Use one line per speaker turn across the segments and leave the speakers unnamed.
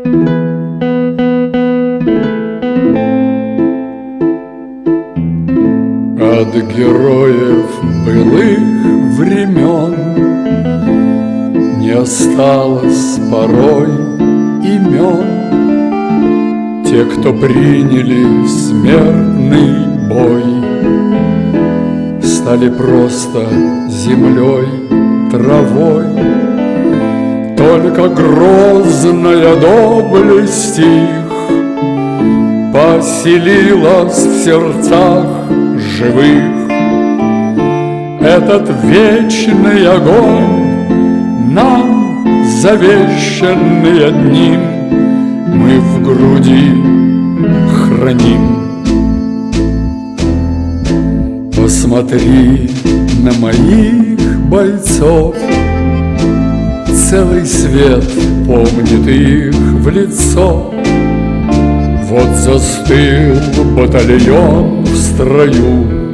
От героев былых времен не осталось порой имен. Те, кто приняли смертный бой, стали просто землей, травой. Только грозная доблесть их поселилась в сердцах живых. Этот вечный огонь, нам завещанный одним, мы в груди храним. Посмотри на моих бойцов, целый свет помнит их в лицо. Вот застыл батальон в строю,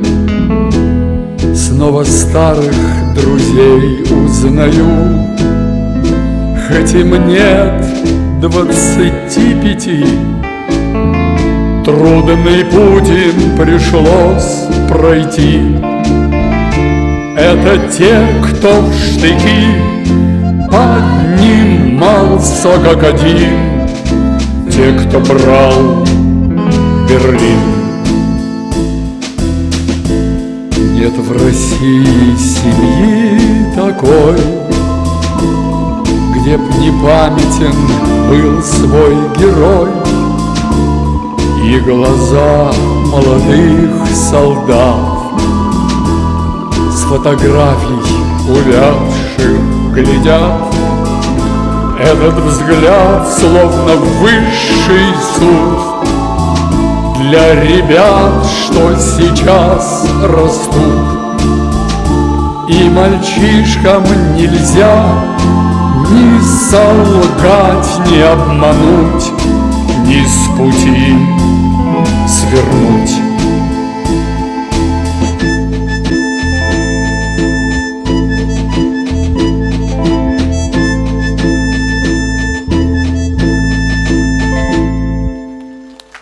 снова старых друзей узнаю. Хоть им нет 25, трудный путь им пришлось пройти. Это те, кто в штыки поднимался как один, те, кто брал Берлин. Нет в России семьи такой, где б не памятен был свой герой. И глаза молодых солдат с фотографий увядших глядят. Этот взгляд словно высший суд для ребят, что сейчас растут. И мальчишкам нельзя ни солгать, ни обмануть, ни с пути свернуть.